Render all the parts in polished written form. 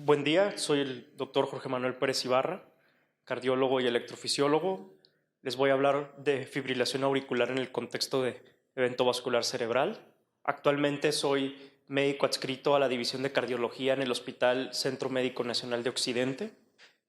Buen día, soy el doctor Jorge Manuel Pérez Ibarra, cardiólogo y electrofisiólogo. Les voy a hablar de fibrilación auricular en el contexto de evento vascular cerebral. Actualmente soy médico adscrito a la División de Cardiología en el Hospital Centro Médico Nacional de Occidente.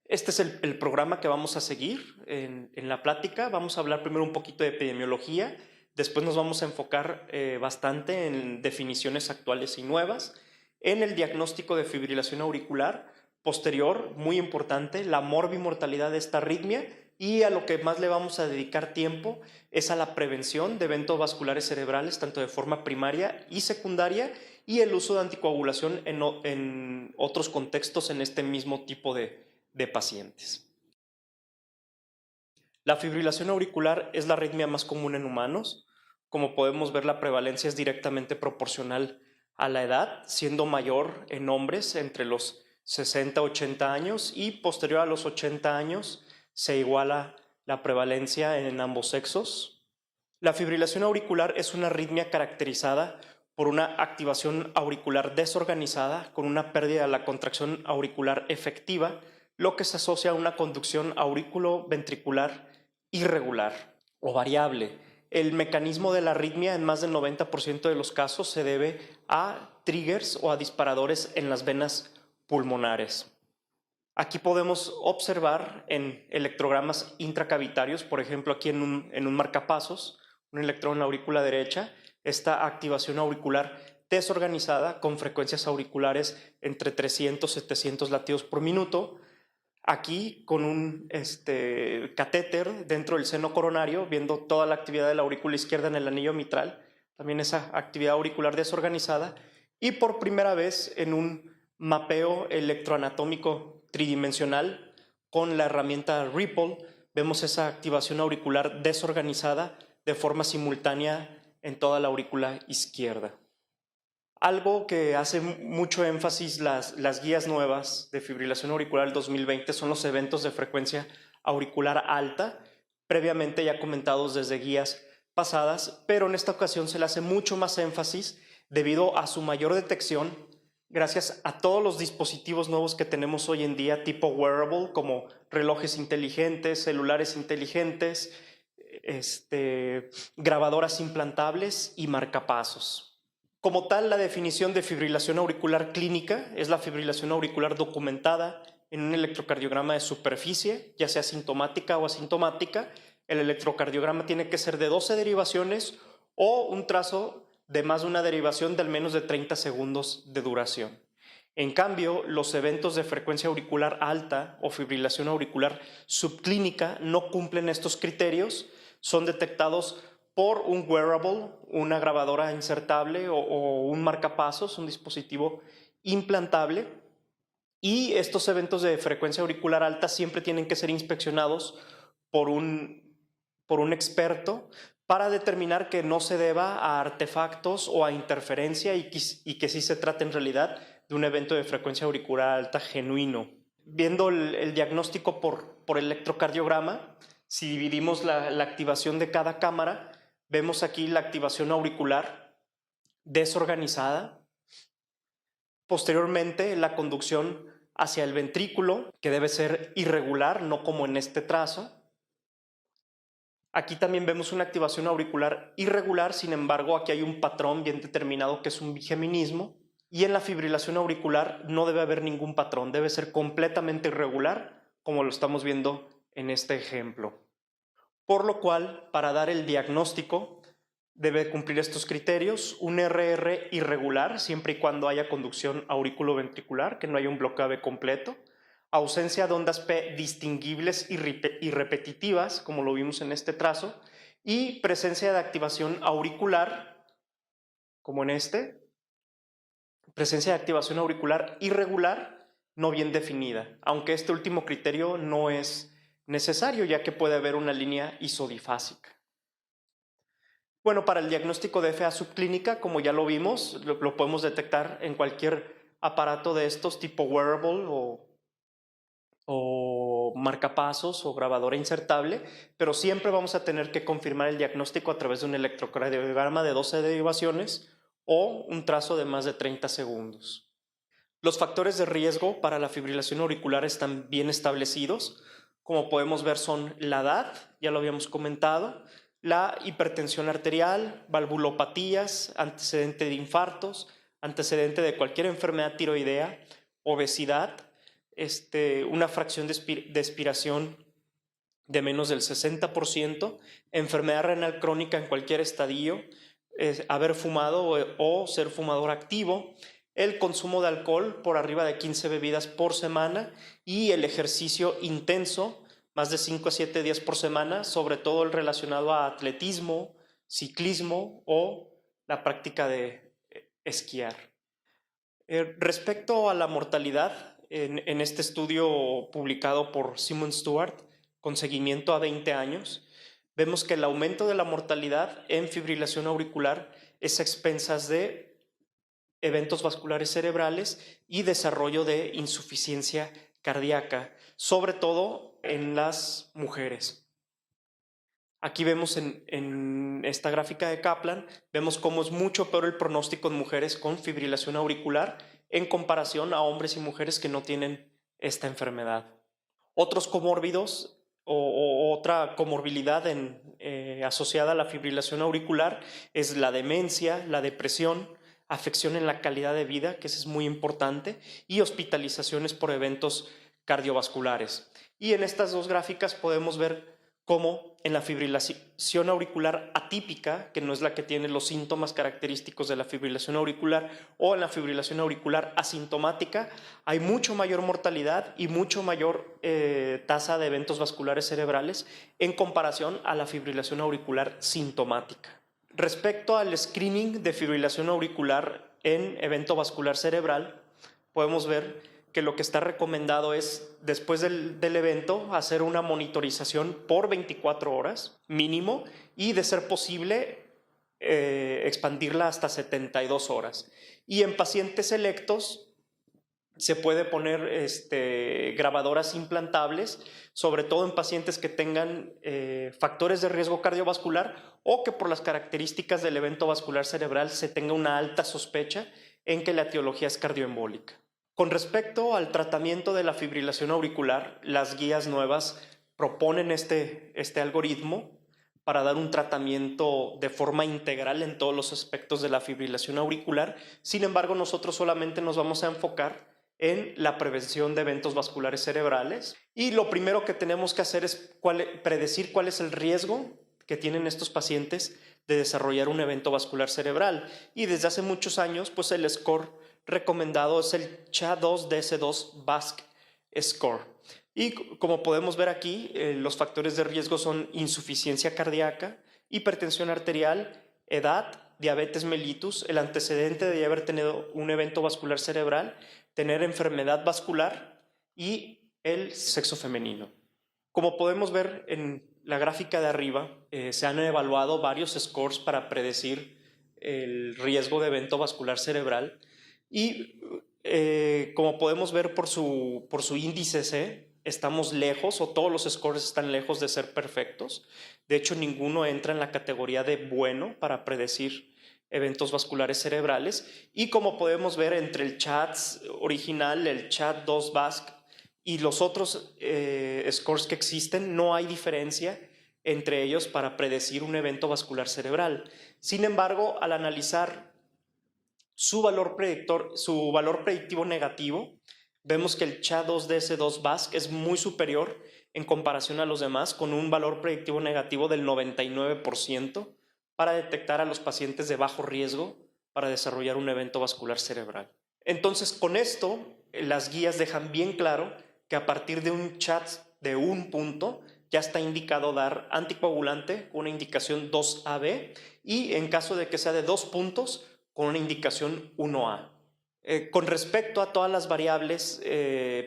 Este es el programa que vamos a seguir en la plática. Vamos a hablar primero un poquito de epidemiología, después nos vamos a enfocar bastante en definiciones actuales y nuevas, en el diagnóstico de fibrilación auricular, posterior, muy importante, la morbimortalidad de esta arritmia, y a lo que más le vamos a dedicar tiempo es a la prevención de eventos vasculares cerebrales, tanto de forma primaria y secundaria, y el uso de anticoagulación en otros contextos en este mismo tipo de pacientes. La fibrilación auricular es la arritmia más común en humanos. Como podemos ver, la prevalencia es directamente proporcional a la edad, siendo mayor en hombres entre los 60 a 80 años y posterior a los 80 años se iguala la prevalencia en ambos sexos. La fibrilación auricular es una arritmia caracterizada por una activación auricular desorganizada con una pérdida de la contracción auricular efectiva, lo que se asocia a una conducción aurículo-ventricular irregular o variable. El mecanismo de la arritmia en más del 90% de los casos se debe a triggers o a disparadores en las venas pulmonares. Aquí podemos observar en electrogramas intracavitarios, por ejemplo aquí en un marcapasos, un electrodo en la aurícula derecha, esta activación auricular desorganizada con frecuencias auriculares entre 300 y 700 latidos por minuto. Aquí con un catéter dentro del seno coronario, viendo toda la actividad de la aurícula izquierda en el anillo mitral, también esa actividad auricular desorganizada, y por primera vez en un mapeo electroanatómico tridimensional con la herramienta Ripple, vemos esa activación auricular desorganizada de forma simultánea en toda la aurícula izquierda. Algo que hace mucho énfasis las guías nuevas de fibrilación auricular 2020 son los eventos de frecuencia auricular alta, previamente ya comentados desde guías pasadas, pero en esta ocasión se le hace mucho más énfasis debido a su mayor detección gracias a todos los dispositivos nuevos que tenemos hoy en día tipo wearable, como relojes inteligentes, celulares inteligentes, grabadoras implantables y marcapasos. Como tal, la definición de fibrilación auricular clínica es la fibrilación auricular documentada en un electrocardiograma de superficie, ya sea sintomática o asintomática. El electrocardiograma tiene que ser de 12 derivaciones o un trazo de más de una derivación de al menos de 30 segundos de duración. En cambio, los eventos de frecuencia auricular alta o fibrilación auricular subclínica no cumplen estos criterios, son detectados por un wearable, una grabadora insertable o un marcapasos, un dispositivo implantable, y estos eventos de frecuencia auricular alta siempre tienen que ser inspeccionados por un experto para determinar que no se deba a artefactos o a interferencia y que sí se trata en realidad de un evento de frecuencia auricular alta genuino. Viendo el diagnóstico por electrocardiograma, si dividimos la activación de cada cámara, vemos aquí la activación auricular desorganizada. Posteriormente, la conducción hacia el ventrículo, que debe ser irregular, no como en este trazo. Aquí también vemos una activación auricular irregular, sin embargo, aquí hay un patrón bien determinado que es un bigeminismo. Y en la fibrilación auricular no debe haber ningún patrón, debe ser completamente irregular, como lo estamos viendo en este ejemplo. Por lo cual, para dar el diagnóstico, debe cumplir estos criterios: un RR irregular, siempre y cuando haya conducción auriculoventricular, que no haya un bloqueo AV completo, ausencia de ondas P distinguibles y repetitivas, como lo vimos en este trazo, y presencia de activación auricular, como en este, presencia de activación auricular irregular, no bien definida, aunque este último criterio no es necesario, ya que puede haber una línea isodifásica. Bueno, para el diagnóstico de FA subclínica, como ya lo vimos, lo podemos detectar en cualquier aparato de estos tipo wearable o marcapasos o grabadora insertable, pero siempre vamos a tener que confirmar el diagnóstico a través de un electrocardiograma de 12 derivaciones o un trazo de más de 30 segundos. Los factores de riesgo para la fibrilación auricular están bien establecidos. Como podemos ver, son la edad, ya lo habíamos comentado, la hipertensión arterial, valvulopatías, antecedente de infartos, antecedente de cualquier enfermedad tiroidea, obesidad, una fracción de expiración de menos del 60%, enfermedad renal crónica en cualquier estadio, haber fumado o ser fumador activo, el consumo de alcohol por arriba de 15 bebidas por semana y el ejercicio intenso, más de 5 a 7 días por semana, sobre todo el relacionado a atletismo, ciclismo o la práctica de esquiar. Respecto a la mortalidad, en este estudio publicado por Simon Stewart, con seguimiento a 20 años, vemos que el aumento de la mortalidad en fibrilación auricular es a expensas de eventos vasculares cerebrales y desarrollo de insuficiencia cardíaca, sobre todo en las mujeres. Aquí vemos en esta gráfica de Kaplan, vemos cómo es mucho peor el pronóstico en mujeres con fibrilación auricular en comparación a hombres y mujeres que no tienen esta enfermedad. Otros comórbidos o otra comorbilidad asociada a la fibrilación auricular es la demencia, la depresión, afección en la calidad de vida, que eso es muy importante, y hospitalizaciones por eventos cardiovasculares. Y en estas dos gráficas podemos ver cómo en la fibrilación auricular atípica, que no es la que tiene los síntomas característicos de la fibrilación auricular, o en la fibrilación auricular asintomática, hay mucho mayor mortalidad y mucho mayor tasa de eventos vasculares cerebrales en comparación a la fibrilación auricular sintomática. Respecto al screening de fibrilación auricular en evento vascular cerebral, podemos ver que lo que está recomendado es, después del evento, hacer una monitorización por 24 horas mínimo y, de ser posible, expandirla hasta 72 horas. Y en pacientes selectos se puede poner grabadoras implantables, sobre todo en pacientes que tengan factores de riesgo cardiovascular o que por las características del evento vascular cerebral se tenga una alta sospecha en que la etiología es cardioembólica. Con respecto al tratamiento de la fibrilación auricular, las guías nuevas proponen este algoritmo para dar un tratamiento de forma integral en todos los aspectos de la fibrilación auricular. Sin embargo, nosotros solamente nos vamos a enfocar en la prevención de eventos vasculares cerebrales, y lo primero que tenemos que hacer es predecir cuál es el riesgo que tienen estos pacientes de desarrollar un evento vascular cerebral. Y desde hace muchos años, pues el score recomendado es el CHA2-DS2-VASC score. Y como podemos ver aquí, los factores de riesgo son insuficiencia cardíaca, hipertensión arterial, edad, diabetes mellitus, el antecedente de haber tenido un evento vascular cerebral, tener enfermedad vascular y el sexo femenino. Como podemos ver en la gráfica de arriba, se han evaluado varios scores para predecir el riesgo de evento vascular cerebral, y como podemos ver por su índice C, estamos lejos, o todos los scores están lejos de ser perfectos. De hecho, ninguno entra en la categoría de bueno para predecir eventos vasculares cerebrales. Y como podemos ver, entre el CHADS original, el CHA2-VASC y los otros scores que existen, no hay diferencia entre ellos para predecir un evento vascular cerebral. Sin embargo, al analizar su valor predictivo negativo, vemos que el CHA2-DS2-VASC es muy superior en comparación a los demás, con un valor predictivo negativo del 99% para detectar a los pacientes de bajo riesgo para desarrollar un evento vascular cerebral. Entonces, con esto, las guías dejan bien claro que a partir de un CHAD de 1 punto ya está indicado dar anticoagulante con una indicación 2AB, y en caso de que sea de 2 puntos, con una indicación 1A. Con respecto a todas las variables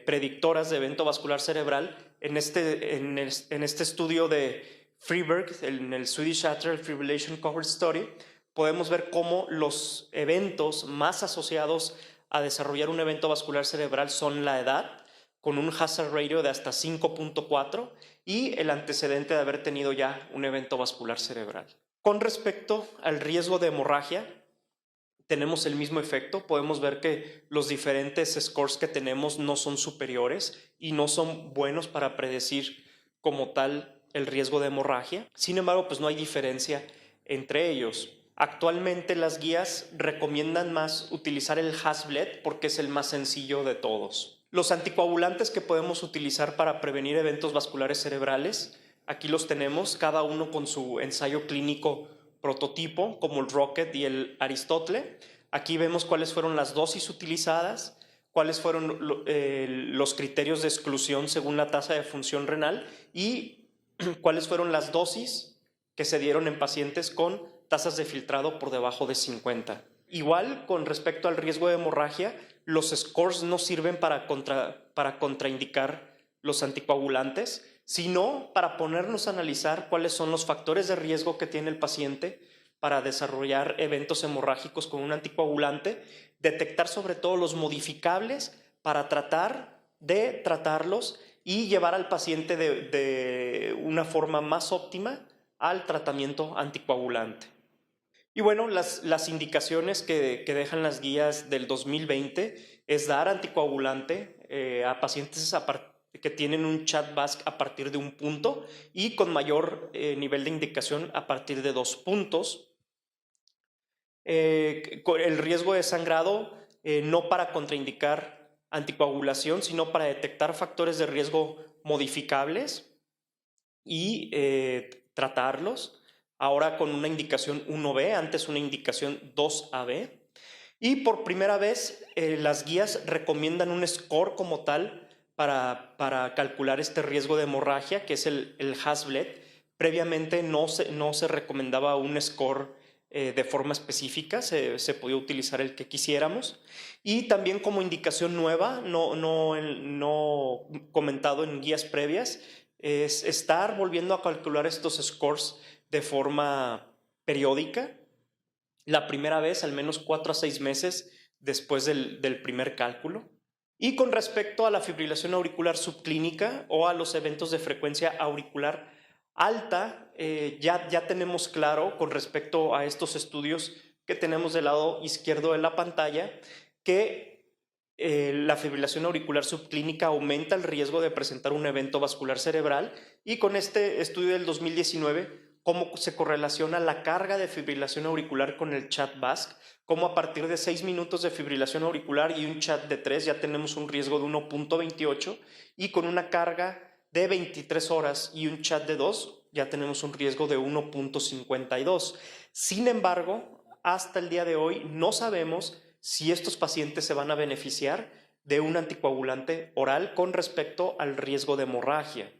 predictoras de evento vascular cerebral, en este estudio de Freeberg, en el Swedish Atrial Fibrillation Cohort Study, podemos ver cómo los eventos más asociados a desarrollar un evento vascular cerebral son la edad, con un hazard ratio de hasta 5.4, y el antecedente de haber tenido ya un evento vascular cerebral. Con respecto al riesgo de hemorragia, tenemos el mismo efecto. Podemos ver que los diferentes scores que tenemos no son superiores y no son buenos para predecir como tal el riesgo de hemorragia. Sin embargo, pues no hay diferencia entre ellos. Actualmente las guías recomiendan más utilizar el Hasbled porque es el más sencillo de todos. Los anticoagulantes que podemos utilizar para prevenir eventos vasculares cerebrales, aquí los tenemos, cada uno con su ensayo clínico prototipo, como el Rocket y el Aristotle. Aquí vemos cuáles fueron las dosis utilizadas, cuáles fueron los criterios de exclusión según la tasa de función renal y cuáles fueron las dosis que se dieron en pacientes con tasas de filtrado por debajo de 50. Igual, con respecto al riesgo de hemorragia, los scores no sirven para contraindicar los anticoagulantes, sino para ponernos a analizar cuáles son los factores de riesgo que tiene el paciente para desarrollar eventos hemorrágicos con un anticoagulante, detectar sobre todo los modificables para tratar de tratarlos y llevar al paciente de una forma más óptima al tratamiento anticoagulante. Y bueno, las indicaciones que dejan las guías del 2020 es dar anticoagulante a pacientes que tienen un CHA2DS2 a partir de un punto y con mayor nivel de indicación a partir de 2 puntos. El riesgo de sangrado no para contraindicar anticoagulación, sino para detectar factores de riesgo modificables y tratarlos. Ahora con una indicación 1B, antes una indicación 2AB. Y por primera vez las guías recomiendan un score como tal para calcular este riesgo de hemorragia, que es el Hasbled. Previamente no se recomendaba un score de forma específica, se podía utilizar el que quisiéramos. Y también como indicación nueva, no comentado en guías previas, es estar volviendo a calcular estos scores de forma periódica, la primera vez al menos 4 a 6 meses después del primer cálculo. Y con respecto a la fibrilación auricular subclínica o a los eventos de frecuencia auricular alta, ya tenemos claro con respecto a estos estudios que tenemos del lado izquierdo de la pantalla que la fibrilación auricular subclínica aumenta el riesgo de presentar un evento vascular cerebral y con este estudio del 2019 cómo se correlaciona la carga de fibrilación auricular con el CHA2DS2, cómo a partir de 6 minutos de fibrilación auricular y un CHAT de 3 ya tenemos un riesgo de 1.28 y con una carga de 23 horas y un CHAT de 2 ya tenemos un riesgo de 1.52. Sin embargo, hasta el día de hoy no sabemos si estos pacientes se van a beneficiar de un anticoagulante oral con respecto al riesgo de hemorragia.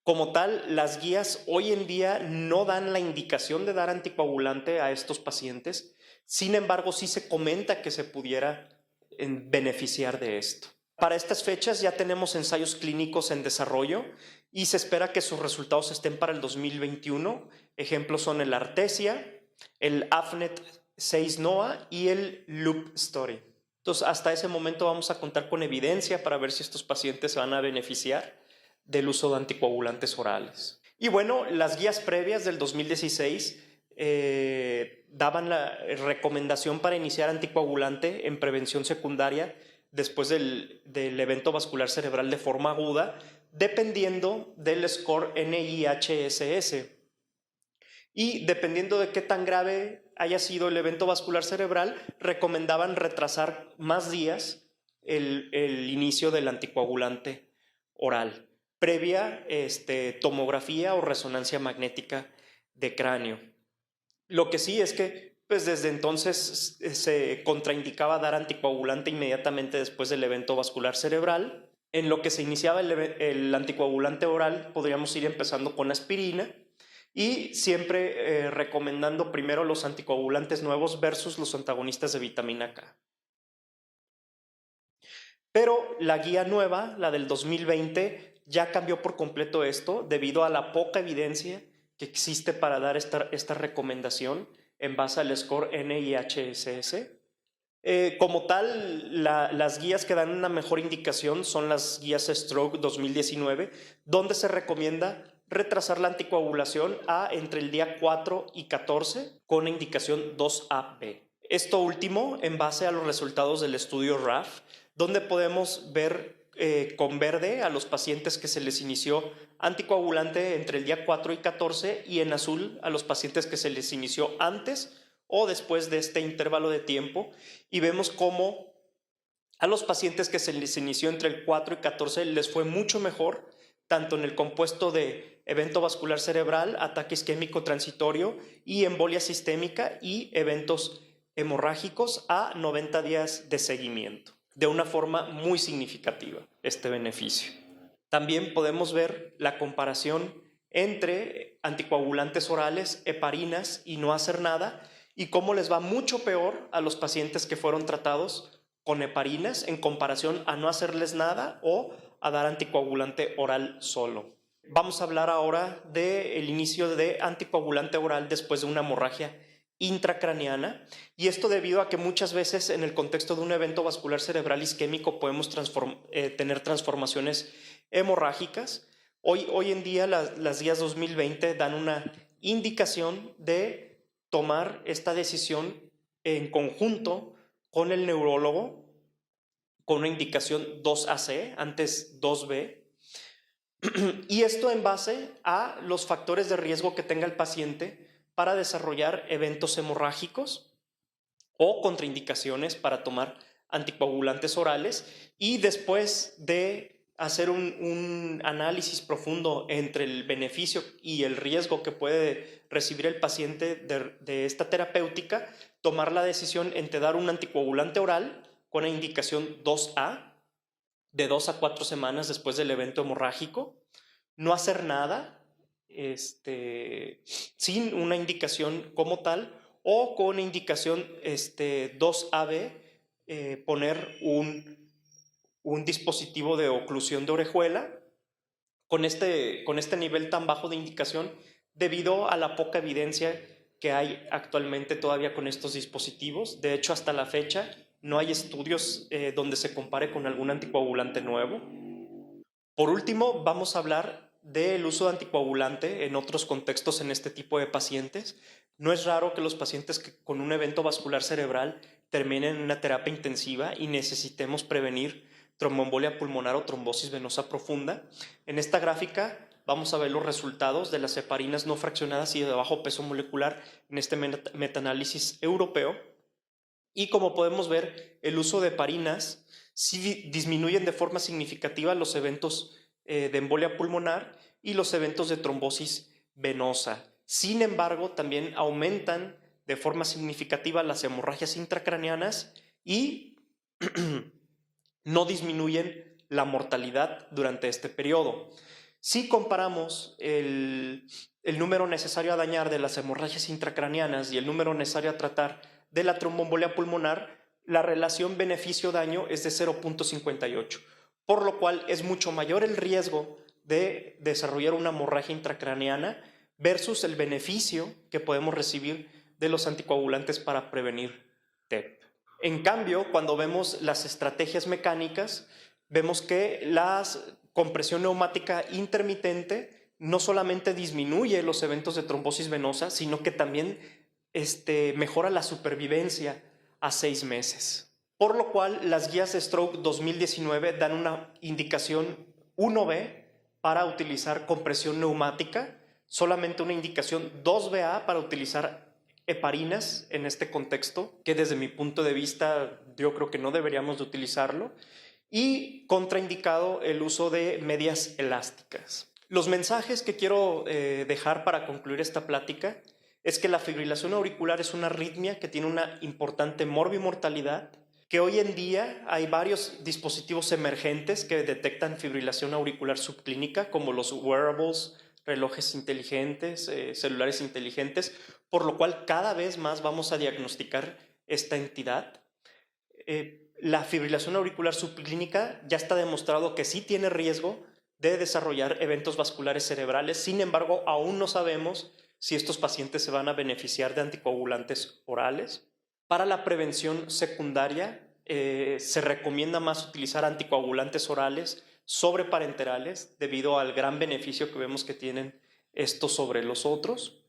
Como tal, las guías hoy en día no dan la indicación de dar anticoagulante a estos pacientes, sin embargo sí se comenta que se pudiera beneficiar de esto. Para estas fechas ya tenemos ensayos clínicos en desarrollo y se espera que sus resultados estén para el 2021. Ejemplos son el Artesia, el AFNET 6 NOAA y el Loop Story. Entonces, hasta ese momento vamos a contar con evidencia para ver si estos pacientes se van a beneficiar del uso de anticoagulantes orales. Y bueno, las guías previas del 2016 daban la recomendación para iniciar anticoagulante en prevención secundaria después del evento vascular cerebral de forma aguda, dependiendo del score NIHSS. Y dependiendo de qué tan grave haya sido el evento vascular cerebral, recomendaban retrasar más días el inicio del anticoagulante oral, previa tomografía o resonancia magnética de cráneo. Lo que sí es que pues desde entonces se contraindicaba dar anticoagulante inmediatamente después del evento vascular cerebral. En lo que se iniciaba el anticoagulante oral, podríamos ir empezando con aspirina y siempre recomendando primero los anticoagulantes nuevos versus los antagonistas de vitamina K. Pero la guía nueva, la del 2020, ya cambió por completo esto debido a la poca evidencia que existe para dar esta recomendación en base al score NIHSS. Como tal, las guías que dan una mejor indicación son las guías Stroke 2019, donde se recomienda retrasar la anticoagulación a entre el día 4 y 14 con indicación 2AB. Esto último en base a los resultados del estudio RAF, donde podemos ver con verde a los pacientes que se les inició anticoagulante entre el día 4 y 14 y en azul a los pacientes que se les inició antes o después de este intervalo de tiempo, y vemos cómo a los pacientes que se les inició entre el 4 y 14 les fue mucho mejor, tanto en el compuesto de evento vascular cerebral, ataque isquémico transitorio y embolia sistémica y eventos hemorrágicos a 90 días de seguimiento, de una forma muy significativa este beneficio. También podemos ver la comparación entre anticoagulantes orales, heparinas y no hacer nada, y cómo les va mucho peor a los pacientes que fueron tratados con heparinas en comparación a no hacerles nada o a dar anticoagulante oral solo. Vamos a hablar ahora del inicio de anticoagulante oral después de una hemorragia intracraneana, y esto debido a que muchas veces en el contexto de un evento vascular cerebral isquémico podemos tener transformaciones hemorrágicas. Hoy en día las guías 2020 dan una indicación de tomar esta decisión en conjunto con el neurólogo, con una indicación 2AC, antes 2B, y esto en base a los factores de riesgo que tenga el paciente para desarrollar eventos hemorrágicos o contraindicaciones para tomar anticoagulantes orales, y después de hacer un análisis profundo entre el beneficio y el riesgo que puede recibir el paciente de esta terapéutica, tomar la decisión entre dar un anticoagulante oral con la indicación 2A, de 2 a 4 semanas después del evento hemorrágico, no hacer nada, sin una indicación como tal, o con indicación 2AB, poner un dispositivo de oclusión de orejuela con este nivel tan bajo de indicación, debido a la poca evidencia que hay actualmente todavía con estos dispositivos. De hecho, hasta la fecha no hay estudios donde se compare con algún anticoagulante nuevo. Por último, vamos a hablar del uso de anticoagulante en otros contextos en este tipo de pacientes. No es raro que los pacientes con un evento vascular cerebral terminen en una terapia intensiva y necesitemos prevenir tromboembolia pulmonar o trombosis venosa profunda. En esta gráfica vamos a ver los resultados de las heparinas no fraccionadas y de bajo peso molecular en este metaanálisis europeo. Y como podemos ver, el uso de heparinas sí disminuyen de forma significativa los eventos de embolia pulmonar y los eventos de trombosis venosa. Sin embargo, también aumentan de forma significativa las hemorragias intracraneanas y no disminuyen la mortalidad durante este periodo. Si comparamos el número necesario a dañar de las hemorragias intracraneanas y el número necesario a tratar de la tromboembolia pulmonar, la relación beneficio-daño es de 0.58, por lo cual es mucho mayor el riesgo de desarrollar una hemorragia intracraneana versus el beneficio que podemos recibir de los anticoagulantes para prevenir TEP. En cambio, cuando vemos las estrategias mecánicas, vemos que la compresión neumática intermitente no solamente disminuye los eventos de trombosis venosa, sino que también mejora la supervivencia a 6 meses. Por lo cual, las guías de Stroke 2019 dan una indicación 1B para utilizar compresión neumática, solamente una indicación 2BA para utilizar heparinas en este contexto, que desde mi punto de vista yo creo que no deberíamos de utilizarlo, y contraindicado el uso de medias elásticas. Los mensajes que quiero dejar para concluir esta plática es que la fibrilación auricular es una arritmia que tiene una importante morbimortalidad, que hoy en día hay varios dispositivos emergentes que detectan fibrilación auricular subclínica, como los wearables, relojes inteligentes, celulares inteligentes, por lo cual cada vez más vamos a diagnosticar esta entidad. La fibrilación auricular subclínica ya está demostrado que sí tiene riesgo de desarrollar eventos vasculares cerebrales. Sin embargo, aún no sabemos si estos pacientes se van a beneficiar de anticoagulantes orales. Para la prevención secundaria se recomienda más utilizar anticoagulantes orales sobreparenterales debido al gran beneficio que vemos que tienen estos sobre los otros.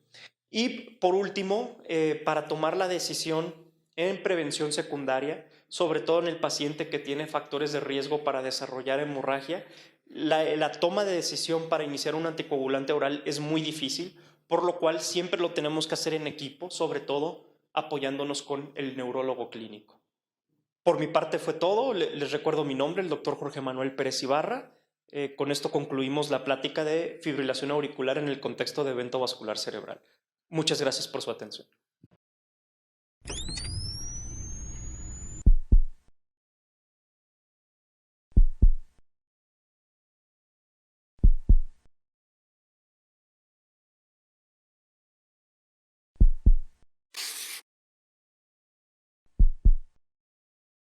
Y por último, para tomar la decisión en prevención secundaria, sobre todo en el paciente que tiene factores de riesgo para desarrollar hemorragia, la toma de decisión para iniciar un anticoagulante oral es muy difícil, por lo cual siempre lo tenemos que hacer en equipo, sobre todo apoyándonos con el neurólogo clínico. Por mi parte fue todo. Les recuerdo mi nombre, el doctor Jorge Manuel Pérez Ibarra. Con esto concluimos la plática de fibrilación auricular en el contexto de evento vascular cerebral. Muchas gracias por su atención.